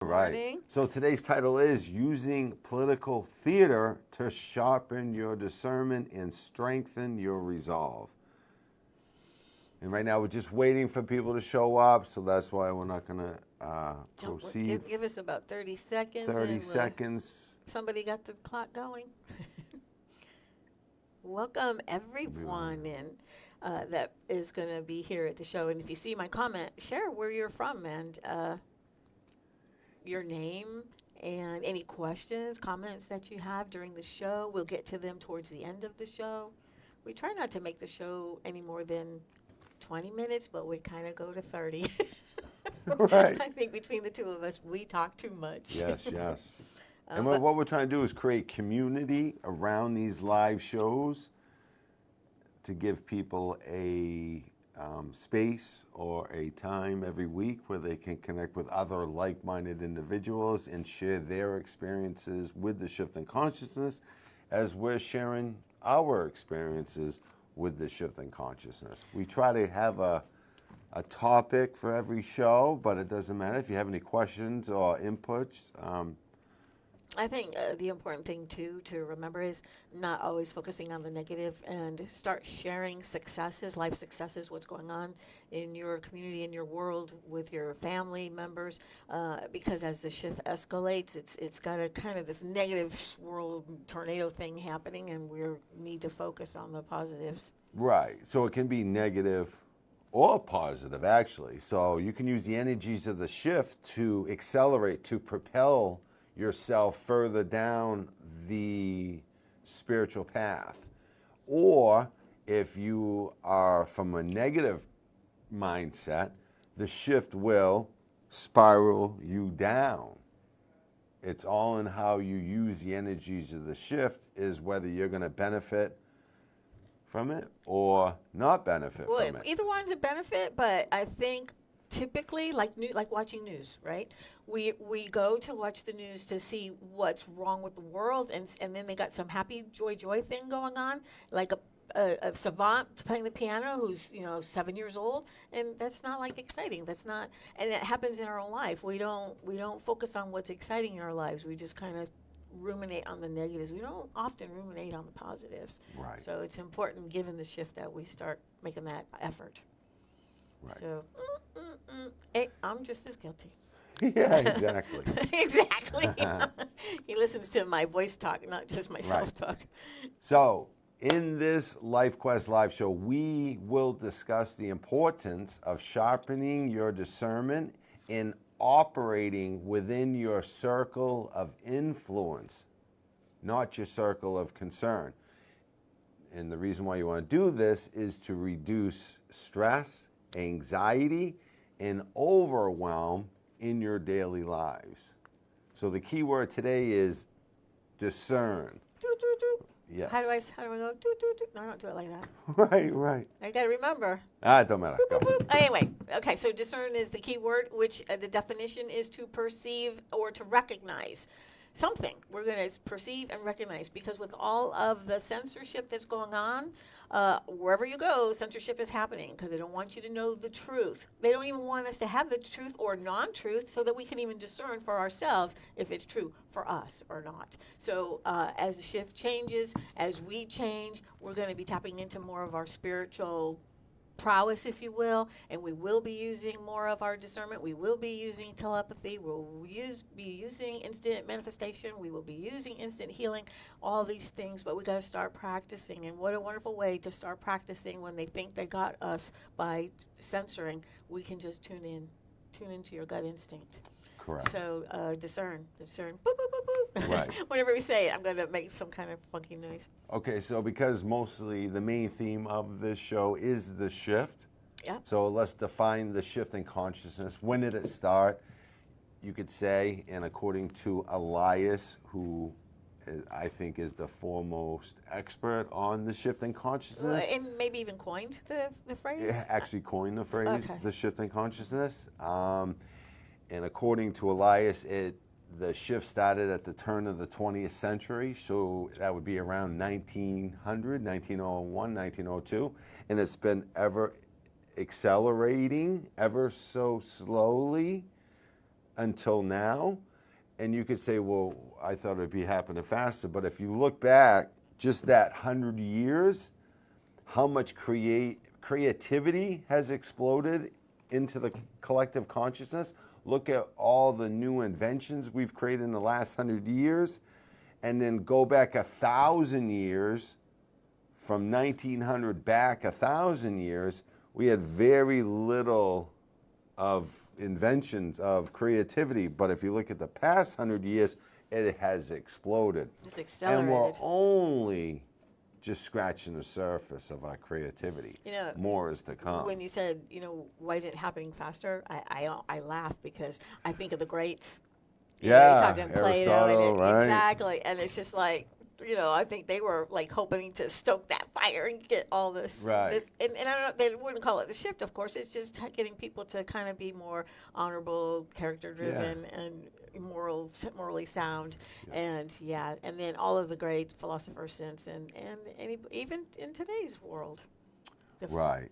Right. Morning. So today's title is Using Political Theater to Sharpen Your Discernment and Strengthen Your Resolve. And right now we're just waiting for people to show up, so that's why we're not going to proceed. Give us about 30 seconds. 30 and seconds. somebody got the clock going. Welcome everyone that is going to be here at the show. And if you see my comment, share where you're from and your name and any questions, comments that you have during the show. We'll get to them towards the end of the show. We try not to make the show any more than 20 minutes, but we kind of go to 30. Right. I think between the two of us, we talk too much. Yes, yes. And what we're trying to do is create community around these live shows to give people a space or a time every week where they can connect with other like-minded individuals and share their experiences with the shift in consciousness as we're sharing our experiences with the shift in consciousness. We try to have a topic for every show, but it doesn't matter. If you have any questions or inputs, I think the important thing too to remember is not always focusing on the negative and start sharing successes, life successes, what's going on in your community, in your world, with your family members. Because as the shift escalates, it's got a kind of this negative swirl tornado thing happening, and we need to focus on the positives. right. So it can be negative or positive, actually. So you can use the energies of the shift to accelerate, to propel yourself further down the spiritual path. Or if you are from a negative mindset, the shift will spiral you down. It's all in how you use the energies of the shift, is whether you're going to benefit from it or not benefit from it. Either one's a benefit, but I think typically, like watching news, right? We go to watch the news to see what's wrong with the world, and then they got some happy joy thing going on, like a savant playing the piano who's 7 years old, and that's not like exciting. That's not, and it happens in our own life. We don't focus on what's exciting in our lives. We just kind of ruminate on the negatives. We don't often ruminate on the positives. Right. So it's important, given the shift, that we start making that effort. Right. So, hey, I'm just as guilty. Yeah, exactly. Exactly. He listens to my voice talk, not just my self-talk. So, in this LifeQuest live show, we will discuss the importance of sharpening your discernment in operating within your circle of influence, not your circle of concern. And the reason why you want to do this is to reduce stress, anxiety, and overwhelm in your daily lives. So the key word today is discern. Do, do, do. Yes. How do I go? Do, do, do. No, I don't do it like that. Right. I got to remember. It don't matter. Boop, Go. boop, boop. Anyway, okay, so discern is the key word, which the definition is to perceive or to recognize something. We're going to perceive and recognize, because with all of the censorship that's going on, wherever you go, censorship is happening because they don't want you to know the truth. They don't even want us to have the truth or non-truth so that we can even discern for ourselves if it's true for us or not. So as the shift changes, as we change, we're going to be tapping into more of our spiritual prowess, if you will, and we will be using more of our discernment. We will be using telepathy. We'll be using instant manifestation. We will be using instant healing, all these things, but we got to start practicing. And what a wonderful way to start practicing when they think they got us by censoring. We can just tune into your gut instinct. Correct. So discern. Boop, boop, boop, boop. Right. Whenever we say it, I'm going to make some kind of funky noise. Okay, so because mostly the main theme of this show is the shift, Yeah. so let's define the shift in consciousness. When did it start? You could say, and according to Elias, who I think is the foremost expert on the shift in consciousness. And maybe even coined the phrase? Yeah, actually coined the phrase, Okay. the shift in consciousness. And according to Elias, the shift started at the turn of the 20th century, so that would be around 1900, 1901, 1902, and it's been ever accelerating, ever so slowly, until now. And you could say, well, I thought it'd be happening faster. But if you look back, just that 100 years, how much creativity has exploded into the collective consciousness. Look at all the new inventions we've created in the last 100 years. And then go back 1,000 years, from 1900 back 1,000 years, we had very little of inventions of creativity. But if you look at the past 100 years, it has exploded. It's accelerated. And we're only just scratching the surface of our creativity. You know, more is to come. When you said, why is it happening faster? I laugh because I think of the greats. Yeah, you're talking Plato, Aristotle, right? Exactly, and it's just like, I think they were like hoping to stoke that fire and get all this. Right. And I don't know, they wouldn't call it the shift, of course. It's just getting people to kind of be more honorable, character-driven, and morally sound, and then all of the great philosophers since, and even in today's world. Right.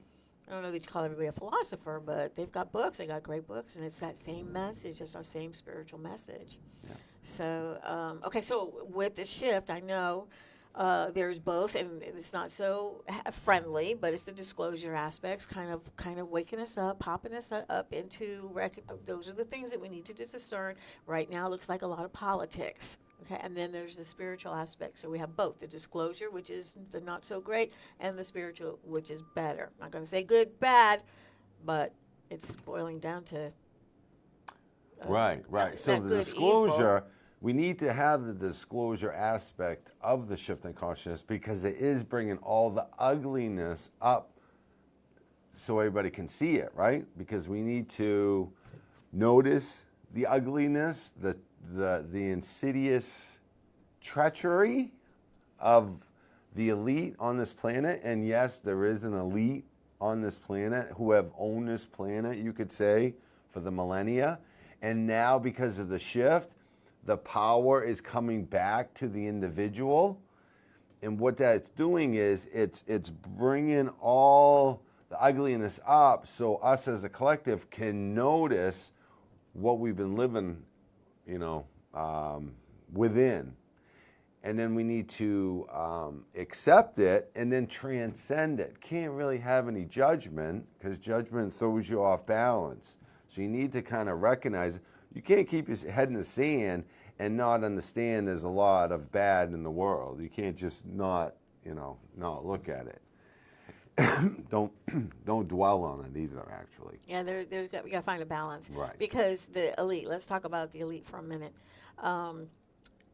I don't know that you call everybody a philosopher, but they've got books. They got great books, and it's that same message. It's our same spiritual message. Yeah. So, okay, so with the shift, I know there's both, and it's not so friendly, but it's the disclosure aspects, kind of waking us up, popping us up into those are the things that we need to discern. Right now, it looks like a lot of politics. Okay, and then there's the spiritual aspect. So we have both the disclosure, which is the not so great, and the spiritual, which is better. I'm not going to say good, bad, but it's boiling down to right. So the disclosure, we need to have the disclosure aspect of the shift in consciousness because it is bringing all the ugliness up so everybody can see it, right? Because we need to notice the ugliness, the insidious treachery of the elite on this planet. And yes, there is an elite on this planet who have owned this planet, you could say, for the millennia. And now because of the shift, the power is coming back to the individual. And what that's doing is it's bringing all the ugliness up so us as a collective can notice what we've been living within. And then we need to accept it and then transcend it. Can't really have any judgment because judgment throws you off balance. So you need to kind of recognize it. You can't keep your head in the sand and not understand there's a lot of bad in the world. You can't just not look at it. Don't dwell on it either, actually. Yeah, we got to find a balance. Right. Because the elite, let's talk about the elite for a minute.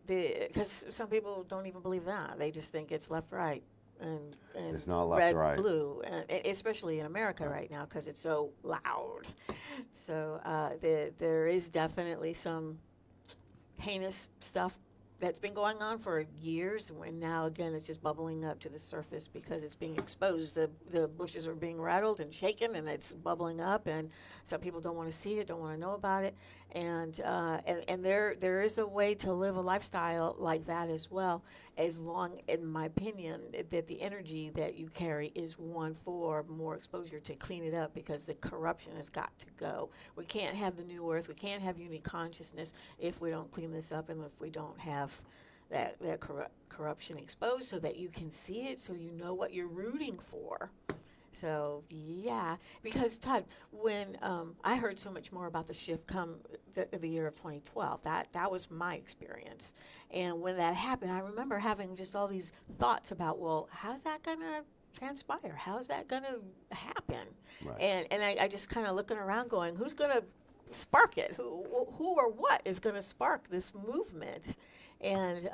Because some people don't even believe that. They just think it's left, right, and it's not left, red, right. blue, and especially in America right now because it's so loud. So there is definitely some heinous stuff that's been going on for years, and now again it's just bubbling up to the surface because it's being exposed. The bushes are being rattled and shaken, and it's bubbling up, and some people don't want to see it, don't want to know about it, and there is a way to live a lifestyle like that as well, as long, in my opinion, that the energy that you carry is one for more exposure to clean it up, because the corruption has got to go. We can't have the new earth, we can't have unique consciousness if we don't clean this up, and if we don't have that corruption exposed so that you can see it, so you know what you're rooting for. So, yeah, because, Todd, when I heard so much more about the shift come the year of 2012, that was my experience. And when that happened, I remember having just all these thoughts about, well, how's that going to transpire? How's that going to happen? Right. And I just kind of looking around going, who's going to spark it? Who or what is going to spark this movement? And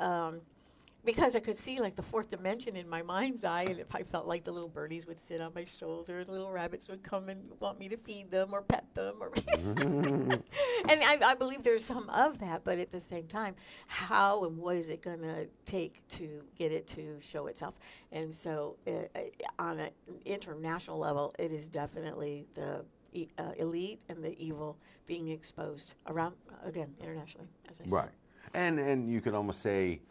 because I could see like the fourth dimension in my mind's eye, and if I felt like the little birdies would sit on my shoulder, the little rabbits would come and want me to feed them or pet them, or and I believe there's some of that, but at the same time, how and what is it going to take to get it to show itself? And so on an international level, it is definitely the elite and the evil being exposed around, again, internationally, as I said. Right. And you could almost say,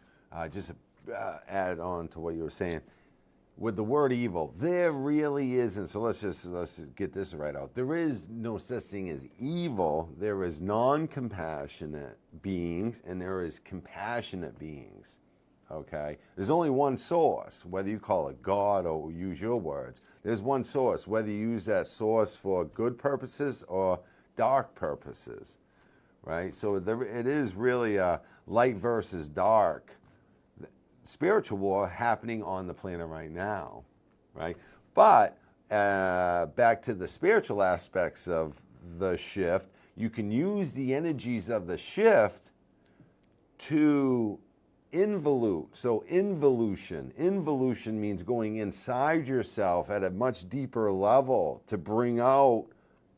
just add on to what you were saying, with the word evil, there really isn't. So let's get this right out. There is no such thing as evil. There is non-compassionate beings and there is compassionate beings. Okay? There's only one source, whether you call it God or use your words. There's one source, whether you use that source for good purposes or dark purposes. Right? So it is really a light versus dark spiritual war happening on the planet right now, right? But back to the spiritual aspects of the shift, you can use the energies of the shift to involute. So involution means going inside yourself at a much deeper level to bring out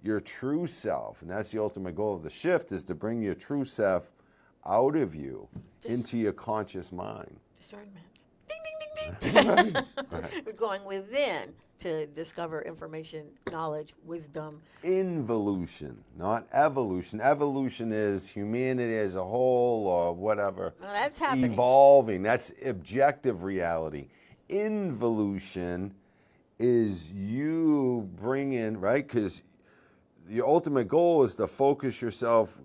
your true self. And that's the ultimate goal of the shift, is to bring your true self out of you into your conscious mind. Discernment. Ding, ding, ding, ding. Right. We're going within to discover information, knowledge, wisdom. Involution, not evolution. Evolution is humanity as a whole or whatever. Well, that's happening. Evolving. That's objective reality. Involution is you bringing, right? Because the ultimate goal is to focus yourself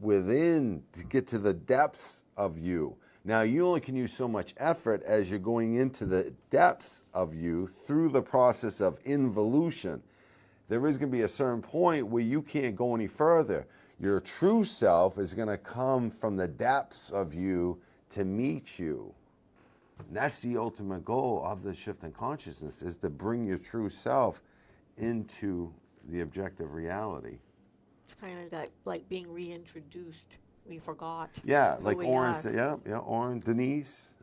within to get to the depths of you. Now, you only can use so much effort as you're going into the depths of you through the process of involution. There is going to be a certain point where you can't go any further. Your true self is going to come from the depths of you to meet you. And that's the ultimate goal of the shift in consciousness, is to bring your true self into the objective reality. It's kind of like being reintroduced. We forgot. Yeah, who like we Oren are. said, yeah, Oren, Denise.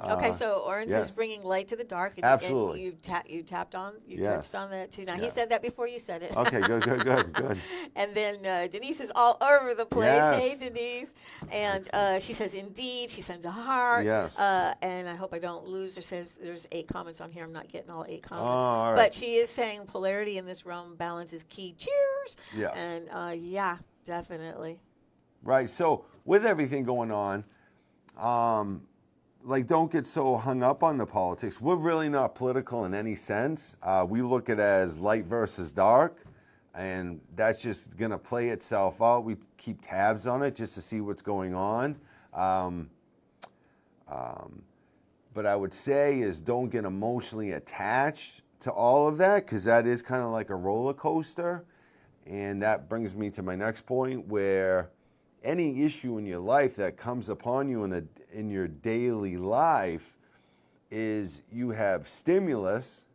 Okay, so Oren yes. says bringing light to the dark. And, Absolutely. And you tapped on, you Yes. touched on that too. Now, he Yes. said that before you said it. Okay, good. And then Denise is all over the place. Yes. Hey, Denise. And she says, indeed. She sends a heart. Yes. And I hope I don't lose. There's 8 comments on here. I'm not getting all 8 comments. Oh, all right. But she is saying polarity in this realm, balance is key. Cheers. Yes. And yeah, definitely. Right, so with everything going on, like, don't get so hung up on the politics. We're really not political in any sense. We look at it as light versus dark, and that's just going to play itself out. We keep tabs on it just to see what's going on. But I would say is don't get emotionally attached to all of that, because that is kind of like a roller coaster. And that brings me to my next point, where any issue in your life that comes upon you in your daily life is you have stimulus,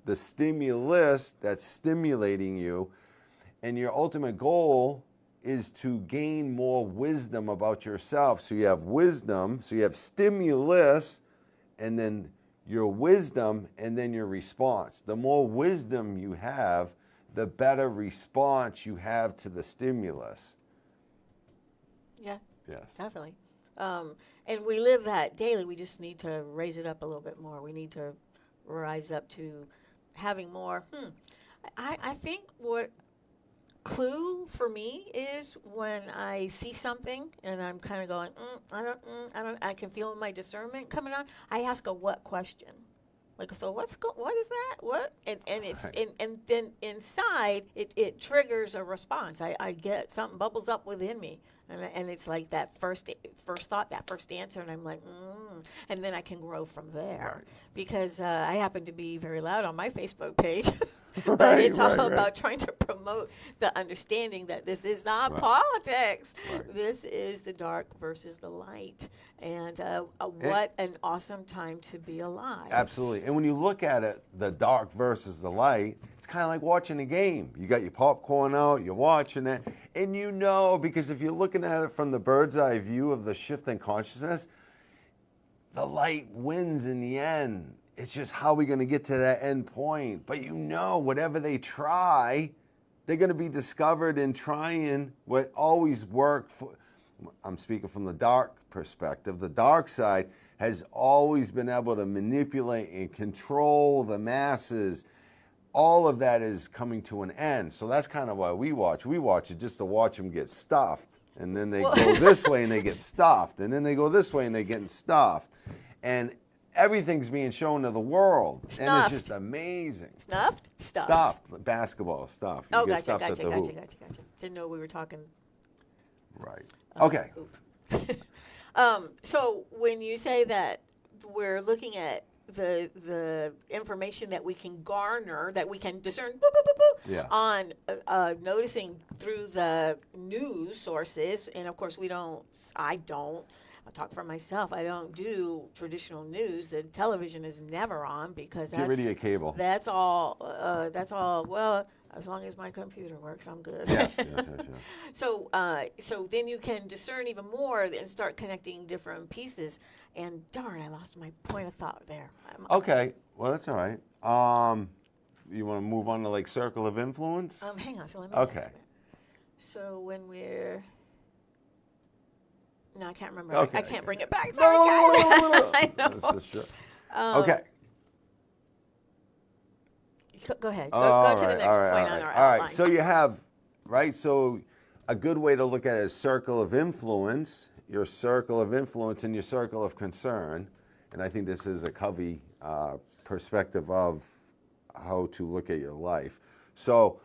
the stimulus that's stimulating you, and your ultimate goal is to gain more wisdom about yourself. So you have wisdom, so you have stimulus, and then your wisdom, and then your response. The more wisdom you have, the better response you have to the stimulus. Yeah. Yes. Definitely. And we live that daily. We just need to raise it up a little bit more. We need to rise up to having more. I think what clue for me is when I see something and I'm kind of going, I can feel my discernment coming on. I ask a what question. Like, so what is that? What? And it's Right. and then inside it triggers a response. I get something bubbles up within me. And it's like that first thought, that first answer, and I'm like, and then I can grow from there. Right. Because I happen to be very loud on my Facebook page, but Right, it's all right. about trying to promote the understanding that this is not Right. politics. Right. This is the dark versus the light, and what an awesome time to be alive. Absolutely. And when you look at it, the dark versus the light, it's kind of like watching a game. You got your popcorn out, you're watching it, and you know, because if you're looking at it from the bird's eye view of the shift in consciousness, the light wins in the end. It's just how we're going to get to that end point. But you know, whatever they try, they're going to be discovered in trying what always worked for. I'm speaking from the dark perspective. The dark side has always been able to manipulate and control the masses. All of that is coming to an end. So that's kind of why we watch. We watch it just to watch them get stuffed. And then they go this way and they get stuffed. And then they go this way and they get stuffed. And everything's being shown to the world, and Snuffed. it's just amazing. Snuffed? Stuffed. Stuffed, basketball stuff. You Oh, get gotcha, stuffed gotcha, at the gotcha, hoop. gotcha. Didn't know we were talking. Right. Okay. So when you say that we're looking at the information that we can garner, that we can discern, Yeah. on noticing through the news sources, and of course I'll talk for myself. I don't do traditional news. The television is never on because Get rid of your cable. That's all. Well, as long as my computer works, I'm good. Yes. So then you can discern even more and start connecting different pieces. And darn, I lost my point of thought there. Okay. Well, that's all right. You want to move on to like circle of influence? Hang on. So let me. Okay. So when we're. No, I can't remember. Okay, I can't okay. bring it back. Sorry, guys. I know. This is okay. Go ahead. Go to the next point on our outline. All right. So you have, right? So a good way to look at it is circle of influence, your circle of influence, and your circle of concern. And I think this is a Covey perspective of how to look at your life. So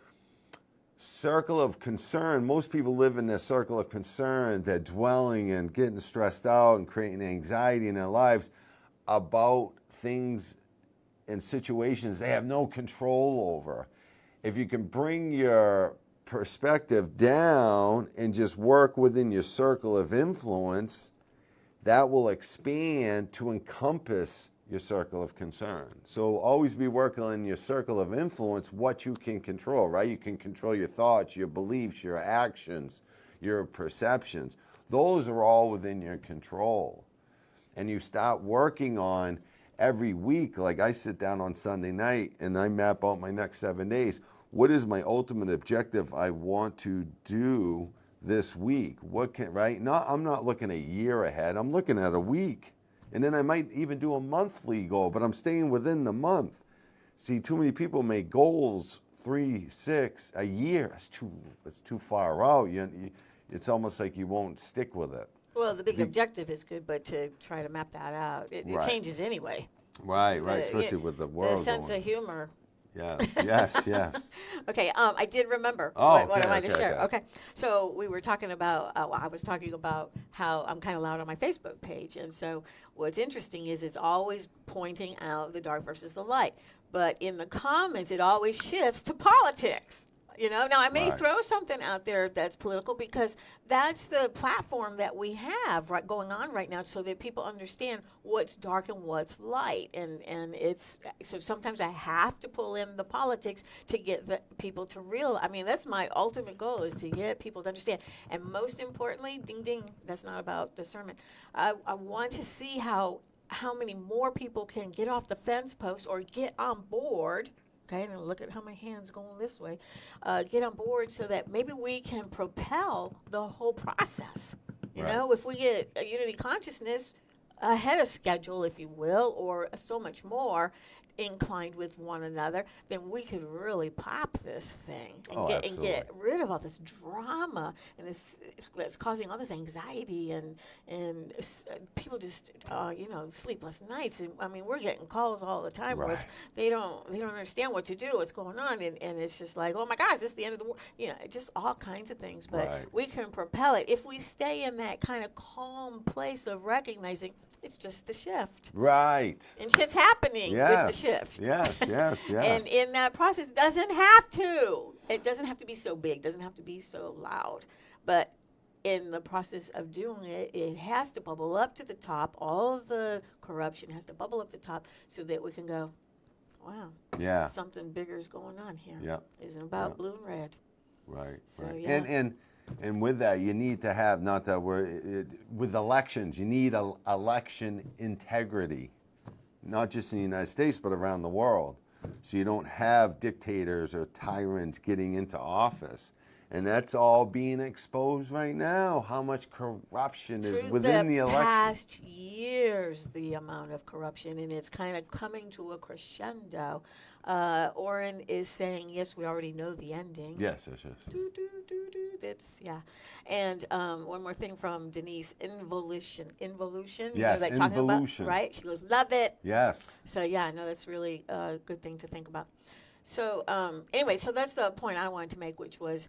circle of concern, most people live in this circle of concern. They're dwelling and getting stressed out and creating anxiety in their lives about things and situations they have no control over. If you can bring your perspective down and just work within your circle of influence, that will expand to encompass your circle of concern. So always be working in your circle of influence what you can control, right? You can control your thoughts, your beliefs, your actions, your perceptions. Those are all within your control. And you start working on every week, like I sit down on Sunday night and I map out my next 7 days. What is my ultimate objective I want to do this week? Right? I'm not looking a year ahead. I'm looking at a week. And then I might even do a monthly goal, but I'm staying within the month. See, too many people make goals 3, 6, a year. It's too far out. It's almost like you won't stick with it. Well, the big objective is good, but to try to map that out, it Right. changes anyway. Right, especially with the world The sense going. of humor. Yeah, yes. Okay, I did remember Oh, what I okay, wanted to okay, share. okay. Okay, so we were talking about, I was talking about how I'm kind of loud on my Facebook page. And so what's interesting is it's always pointing out the dark versus the light. But in the comments, it always shifts to politics. Now I may Right. throw something out there that's political because that's the platform that we have going on right now, so that people understand what's dark and what's light. And it's so sometimes I have to pull in the politics to get the people to realize. I mean, that's my ultimate goal, is to get people to understand. And most importantly, ding ding, that's not about discernment. I want to see how many more people can get off the fence post or get on board. Okay, and look at how my hand's going this way. Get on board so that maybe we can propel the whole process. Right. If we get a unity consciousness ahead of schedule, if you will, or so much more inclined with one another, then we could really pop this thing and get rid of all this drama and that's causing all this anxiety and people just sleepless nights. And I mean, we're getting calls all the time Right. with they don't understand what to do, what's going on, and it's just like, oh my God, this is the end of the world. Just all kinds of things. But Right. we can propel it if we stay in that kind of calm place of recognizing it's just the shift. Right. And shit's happening with the shift. Yes. And in that process, it doesn't have to be so big, doesn't have to be so loud. But in the process of doing it, it has to bubble up to the top. All of the corruption has to bubble up the top so that we can go, wow, Yeah. something bigger is going on here. Yeah. It isn't about Yeah. blue and red. Right. So, Right. yeah. And with that, you need to have, not that with elections, you need election integrity, not just in the United States, but around the world. So you don't have dictators or tyrants getting into office. And that's all being exposed right now, how much corruption is Through within the election. past years, the amount of corruption, and it's kind of coming to a crescendo. Orrin is saying, yes, we already know the ending. Yes. Do, do, do, do. That's, yeah. And one more thing from Denise, involution. Involution? Yes, you know, like talking about, involution. right? She goes, love it. Yes. So, yeah, no, that's really a good thing to think about. So, anyway, so that's the point I wanted to make, which was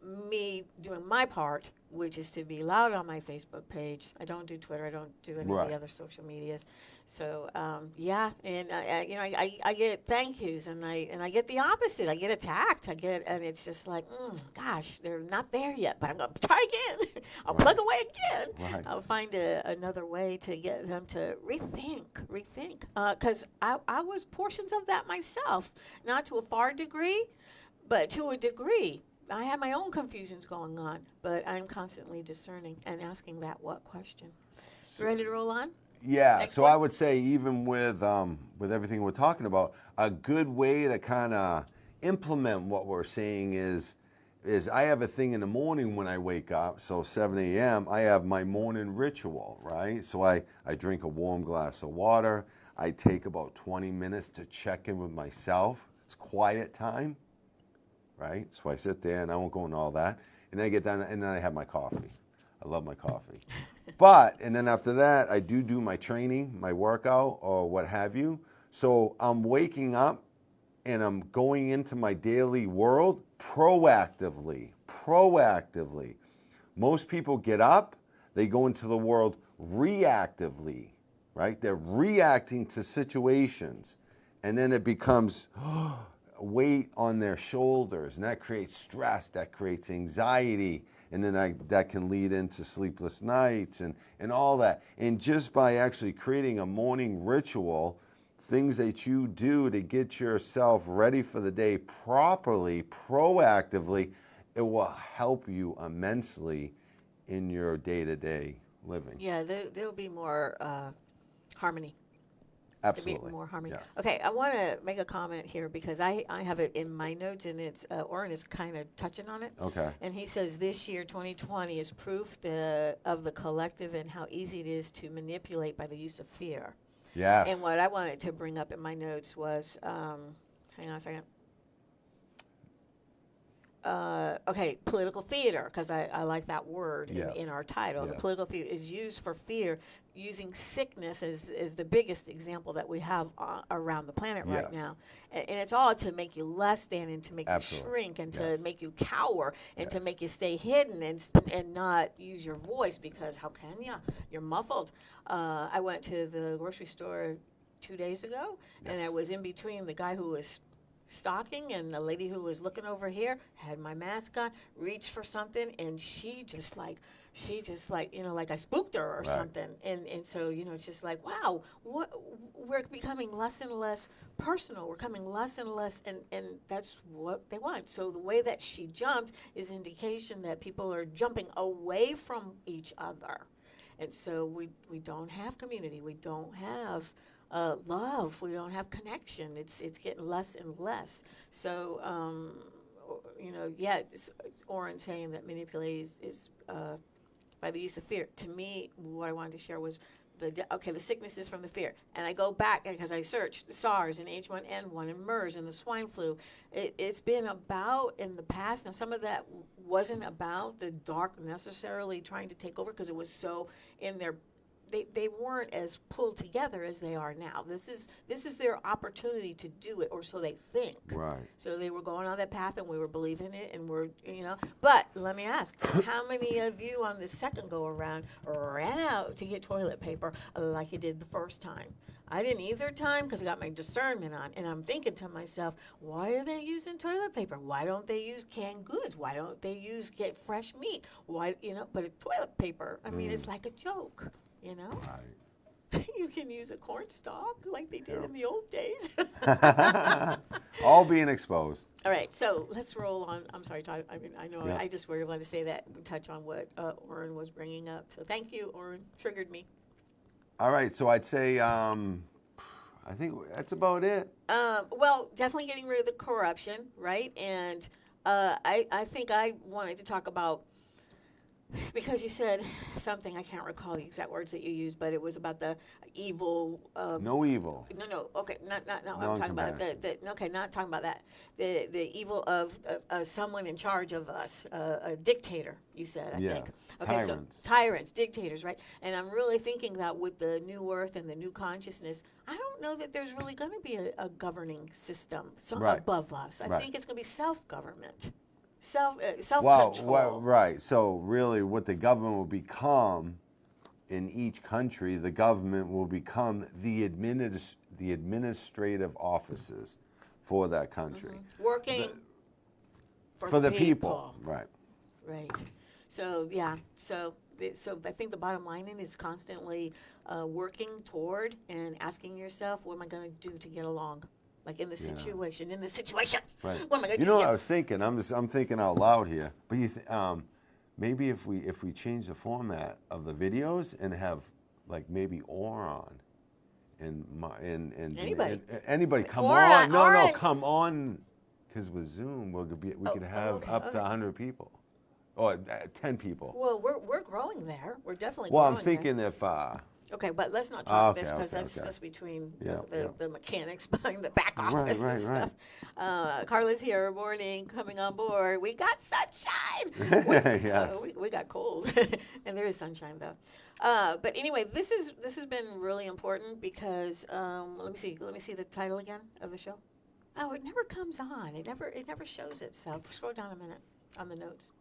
me doing my part, which is to be loud on my Facebook page. I don't do Twitter. I don't do any of the other social medias. So yeah, and you know, I get thank yous, and I get the opposite. I get attacked. And it's just like, gosh, they're not there yet. But I'm gonna try again. I'll plug away again. Right. I'll find another way to get them to rethink. Because I was portions of that myself, not to a far degree, but to a degree. I have my own confusions going on, but I'm constantly discerning and asking that what question. You ready to roll on? Yeah. Next So one? I would say even with everything we're talking about, a good way to kind of implement what we're saying is I have a thing in the morning when I wake up. So 7 a.m. I have my morning ritual, right? So I drink a warm glass of water. I take about 20 minutes to check in with myself. It's quiet time. Right? So I sit there and I won't go into all that. And then I get done and then I have my coffee. I love my coffee. And then after that, I do my training, my workout, or what have you. So I'm waking up and I'm going into my daily world proactively. Most people get up, they go into the world reactively, right? They're reacting to situations. And then it becomes weight on their shoulders, and that creates stress, that creates anxiety, and then that can lead into sleepless nights and all that. And just by actually creating a morning ritual, things that you do to get yourself ready for the day properly, proactively, it will help you immensely in your day-to-day living. Yeah, there'll be more harmony. Absolutely. More harmony. Yes. Okay, I want to make a comment here because I have it in my notes, and it's Orrin is kind of touching on it. Okay. And he says this year, 2020, is proof of the collective and how easy it is to manipulate by the use of fear. Yes. And what I wanted to bring up in my notes was, hang on a second. Okay, political theater, because I like that word in our title. Yes. The political theater is used for fear, using sickness is the biggest example that we have around the planet right now. And it's all to make you less than and to make you shrink and to make you cower and to make you stay hidden and not use your voice, because how can you? You're muffled. I went to the grocery store 2 days ago, and I was in between the guy who was stocking and the lady who was looking over here, had my mask on, reached for something, and she just like, you know, like I spooked her or something. And so, you know, it's just like, wow, we're becoming less and less personal. We're becoming less and less, and that's what they want. So the way that she jumped is indication that people are jumping away from each other. And so we don't have community. We don't have love. We don't have connection. It's getting less and less. So, you know, Orrin saying that manipulate is by the use of fear. To me, what I wanted to share was the sickness is from the fear. And I go back because I searched SARS and H1N1 and MERS and the swine flu. It's been about in the past. Now, some of that wasn't about the dark necessarily trying to take over because it was so in their they weren't as pulled together as they are now. This is their opportunity to do it, or so they think. Right. So they were going on that path, and we were believing it, and we're, you know. But let me ask, how many of you on the second go around ran out to get toilet paper like you did the first time? I didn't either time because I got my discernment on, and I'm thinking to myself, why are they using toilet paper? Why don't they use canned goods? Why don't they get fresh meat? Why, you know? But toilet paper, I mean, it's like a joke. You know, you can use a cornstalk like they did in the old days. All being exposed. All right, so let's roll on. I'm sorry, Todd. I mean, I know I just really wanted to say that, touch on what Orrin was bringing up. So thank you, Orrin. Triggered me. All right, so I'd say I think that's about it. Well, definitely getting rid of the corruption, right? And I think I wanted to talk about, because you said something, I can't recall the exact words that you used, but it was about the evil of. No evil. No, okay, not, I'm talking about not talking about that. The evil of someone in charge of us, a dictator, you said, I think. Okay, Tyrants. so tyrants, dictators, right? And I'm really thinking that with the new earth and the new consciousness, I don't know that there's really going to be a governing system above us. I think it's going to be self-government. Self-control. Well, right. So really what the government will become in each country, the government will become the administrative offices for that country. Working for the people. Right. Right. So, yeah. So I think the bottom line is constantly working toward and asking yourself, what am I going to do to get along? Like in the situation, Right. What am I going to do? You know what I was thinking? I'm thinking out loud here. But maybe if we change the format of the videos and have like maybe on, and anybody come on. No, come on, because with Zoom we could have up to 100 people, or 10 people. Well, we're growing there. We're definitely. Well, growing I'm thinking there. if. Okay, but let's not talk this because that's just between the mechanics behind the back office and stuff. Carla's here, morning, coming on board. We got sunshine. Yes. We got cold, and there is sunshine though. But anyway, this has been really important because let me see the title again of the show. Oh, it never comes on. It never shows itself. Scroll down a minute on the notes.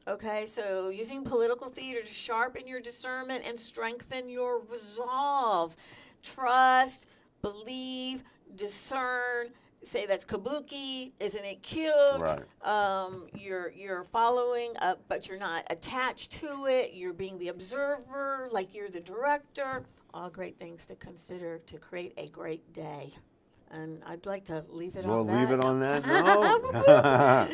Okay, so using political theater to sharpen your discernment and strengthen your resolve. Trust, believe, discern. Say that's kabuki. Isn't it cute? Right. You're following, but you're not attached to it. You're being the observer, like you're the director. All great things to consider to create a great day. And I'd like to leave it on that. We'll leave it on that note.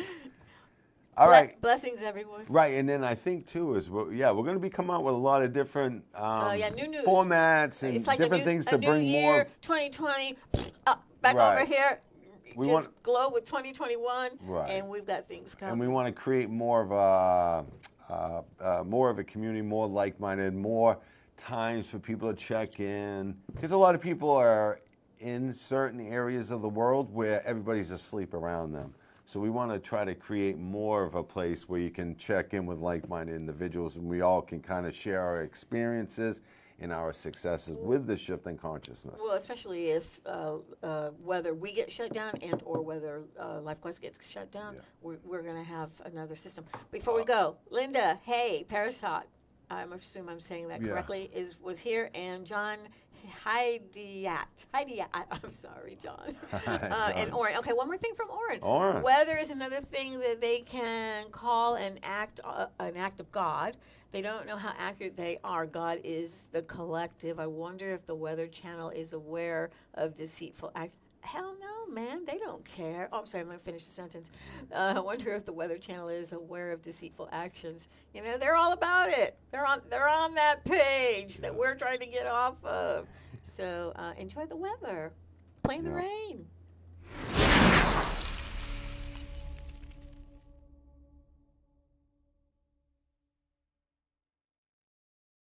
All right. Blessings, everyone. Right, and then I think too is we're going to be coming out with a lot of different new formats and it's like different things to bring year, more. 2020, back over here. We just glow with 2021, right. And we've got things coming. And we want to create more of a community, more like-minded, more times for people to check in, because a lot of people are in certain areas of the world where everybody's asleep around them. So we want to try to create more of a place where you can check in with like-minded individuals, and we all can kind of share our experiences and our successes with the shift in consciousness. Well, especially if whether we get shut down and or whether LifeQuest gets shut down, we're going to have another system. Before we go, Linda, hey, Parasot, I assume I'm saying that correctly, was here, and John Heidiat. I'm sorry, John. And Oren. Okay, one more thing from Oren. Weather is another thing that they can call an act of God. They don't know how accurate they are. God is the collective. I wonder if the Weather Channel is aware of deceitful act. Hell no, man. They don't care. Oh, I'm sorry. I'm going to finish the sentence. I wonder if the Weather Channel is aware of deceitful actions. You know, they're all about it. They're on that page that we're trying to get off of. So enjoy the weather. Play in the rain.